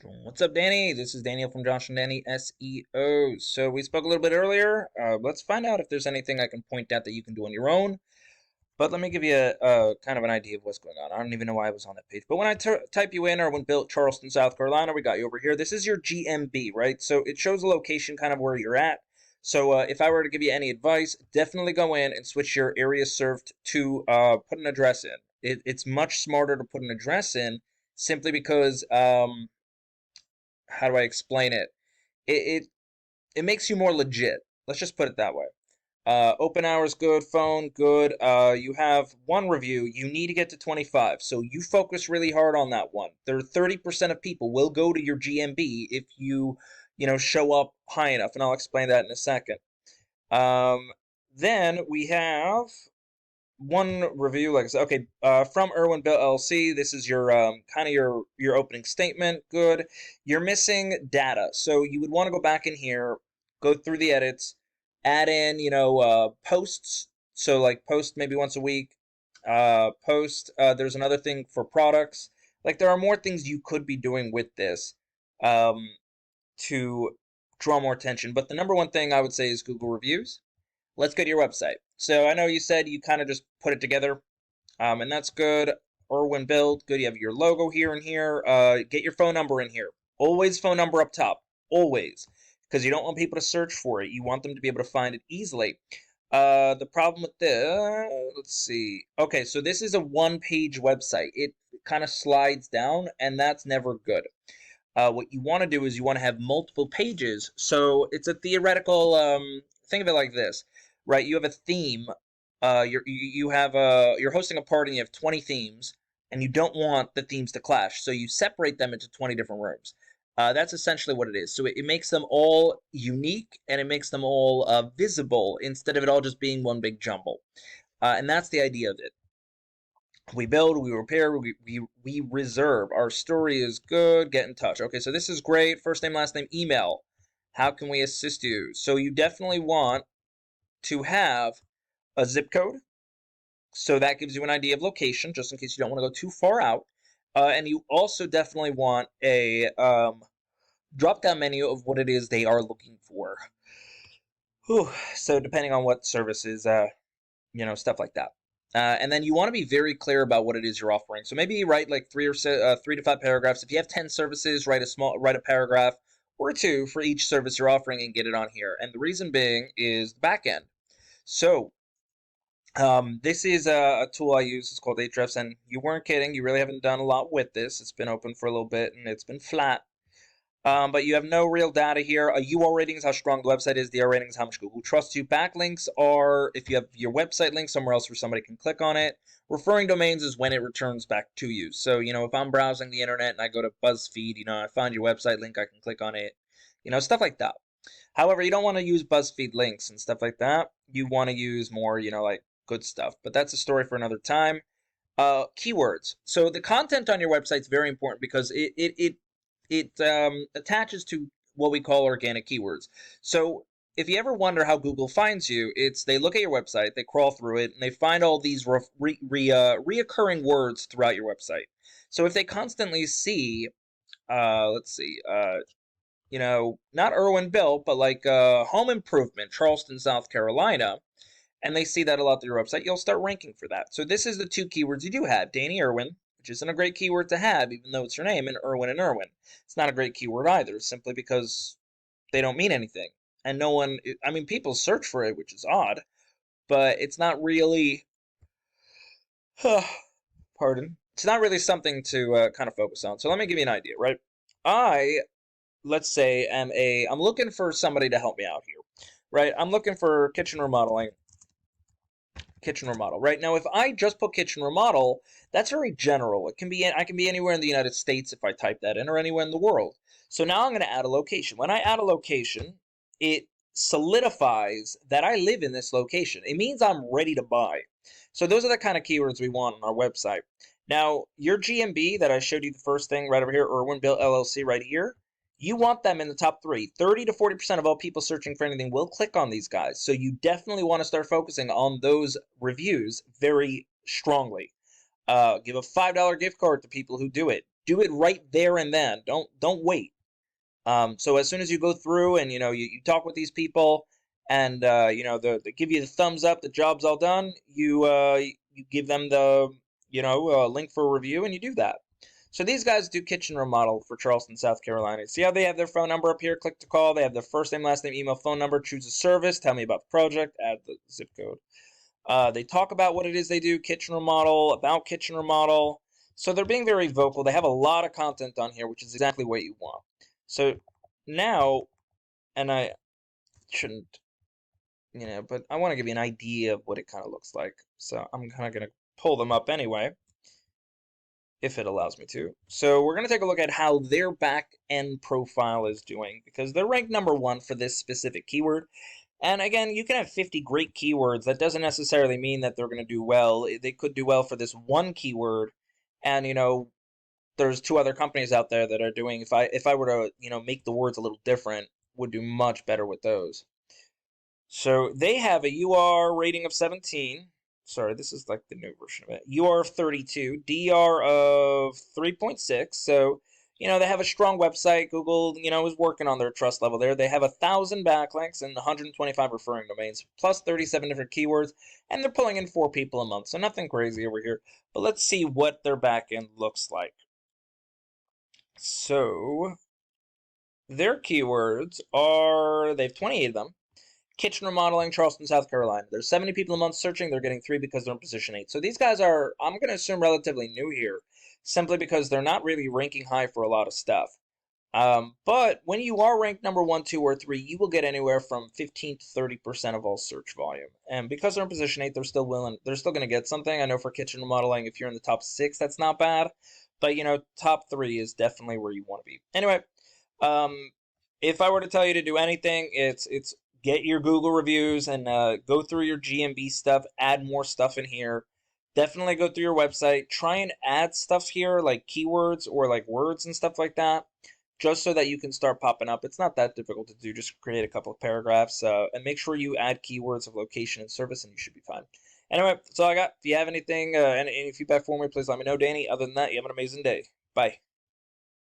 What's up, Danny? This is Daniel from Josh and Danny SEO. So we spoke a little bit earlier. Let's find out if there's anything I can point out that you can do on your own. But let me give you a kind of an idea of what's going on. I don't even know why I was on that page. But when I type you in, Irwin Built, Charleston, South Carolina, we got you over here. This is your GMB, right? So it shows the location kind of where you're at. So if I were to give you any advice, definitely go in and switch your area served to put an address in. It's much smarter to put an address in simply because how do I explain it? It it it makes you more legit. Let's just put it that way. Open hours good, phone good. You have one review. You need to get to 25, so you focus really hard on that one. There are 30% of people will go to your GMB if you show up high enough, and I'll explain that in a second. Um, then we have one review, like I said, okay, from Irwin Built LLC. This is your kind of your opening statement. Good. You're missing data, so you would want to go back in here, go through the edits, add in posts. So like post maybe once a week. Post. There's another thing for products. Like there are more things you could be doing with this um, to draw more attention. But the number one thing I would say is Google reviews. Let's go to your website. So I know you said you kind of just put it together, and that's good. Irwin Built, good. You have your logo here and here. Get your phone number in here. Always phone number up top. Always. Because you don't want people to search for it. You want them to be able to find it easily. The problem with this, let's see. Okay, so this is a one-page website. It kind of slides down, and that's never good. What you want to do is you want to have multiple pages. So it's a theoretical, think of it like this, right? You have a theme. You're hosting a party and you have 20 themes, and you don't want the themes to clash. So you separate them into 20 different rooms. That's essentially what it is. So it makes them all unique and it makes them all visible instead of it all just being one big jumble. And that's the idea of it. We build, we repair, we reserve. Our story is good. Get in touch. Okay, so this is great. First name, last name, email. How can we assist you? So you definitely want to have a zip code. So that gives you an idea of location, just in case you don't want to go too far out. And you also definitely want a drop-down menu of what it is they are looking for. Whew. So depending on what services, stuff like that. And then you want to be very clear about what it is you're offering. So maybe write like 3 to 5 paragraphs. If you have 10 services, write a paragraph or two for each service you're offering and get it on here. And the reason being is the back end. So this is a tool I use. It's called Ahrefs, and you weren't kidding. You really haven't done a lot with this. It's been open for a little bit and it's been flat. But you have no real data here. A UR rating is how strong the website is. The R rating is how much Google trusts you. Backlinks are if you have your website link somewhere else where somebody can click on it. Referring domains is when it returns back to you. So, if I'm browsing the internet and I go to BuzzFeed, I find your website link, I can click on it. Stuff like that. However, you don't want to use BuzzFeed links and stuff like that. You want to use more, like good stuff. But that's a story for another time. Keywords. So the content on your website is very important because it attaches to what we call organic keywords. So if you ever wonder how Google finds you, it's they look at your website, they crawl through it, and they find all these reoccurring words throughout your website. So if they constantly see, let's see, not Irwin Built, but like home improvement, Charleston, South Carolina, and they see that a lot through your website, you'll start ranking for that. So this is the two keywords you do have, Danny Irwin, which isn't a great keyword to have, even though it's your name, and Irwin. It's not a great keyword either, simply because they don't mean anything. And people search for it, which is odd, but it's not really, pardon, it's not really something to kind of focus on. So let me give you an idea, right? Let's say, I'm looking for somebody to help me out here, right? I'm looking for kitchen remodel. Right now, if I just put kitchen remodel, that's very general. I can be anywhere in the United States if I type that in, or anywhere in the world. So now I'm going to add a location. When I add a location, it solidifies that I live in this location. It means I'm ready to buy. So those are the kind of keywords we want on our website. Now, your GMB that I showed you the first thing right over here, Irwin Built LLC right here, you want them in the top 3. 30 to 40% of all people searching for anything will click on these guys. So you definitely want to start focusing on those reviews very strongly. Give a $5 gift card to people who do it. do it right there and then. Don't wait. So as soon as you go through and you talk with these people, and they give you the thumbs up, the job's all done. You give them the link for a review, and you do that. So these guys do kitchen remodel for Charleston, South Carolina. See how they have their phone number up here? Click to call. They have their first name, last name, email, phone number. Choose a service. Tell me about the project. Add the zip code. They talk about what it is they do, kitchen remodel, about kitchen remodel. So they're being very vocal. They have a lot of content on here, which is exactly what you want. So now, and I shouldn't, but I want to give you an idea of what it kind of looks like. So I'm kind of going to pull them up anyway, if it allows me to. So we're going to take a look at how their back end profile is doing, because they're ranked #1 for this specific keyword. And again, you can have 50 great keywords. That doesn't necessarily mean that they're going to do well. They could do well for this one keyword. And, there's 2 other companies out there that are doing, if I were to, make the words a little different, would do much better with those. So they have a UR rating of 17. Sorry, this is like the new version of it. UR of 32, DR of 3.6. So, they have a strong website. Google, is working on their trust level there. They have 1,000 backlinks and 125 referring domains, plus 37 different keywords, and they're pulling in 4 people a month. So nothing crazy over here. But let's see what their backend looks like. So their keywords they have 28 of them. Kitchen remodeling, Charleston, South Carolina. There's 70 people a month searching. They're getting 3 because they're in position 8. So these guys are, I'm going to assume, relatively new here, simply because they're not really ranking high for a lot of stuff. But when you are ranked #1, 2, or 3, you will get anywhere from 15 to 30% of all search volume. And because they're in position 8, they're still going to get something. I know for kitchen remodeling, if you're in the top 6, that's not bad. But, top 3 is definitely where you want to be. Anyway, if I were to tell you to do anything, it's get your Google reviews and go through your GMB stuff, add more stuff in here. Definitely go through your website. Try and add stuff here like keywords or like words and stuff like that, just so that you can start popping up. It's not that difficult to do. Just create a couple of paragraphs and make sure you add keywords of location and service, and you should be fine. Anyway, that's all I got. If you have anything, any feedback for me, please let me know, Danny. Other than that, you have an amazing day. Bye.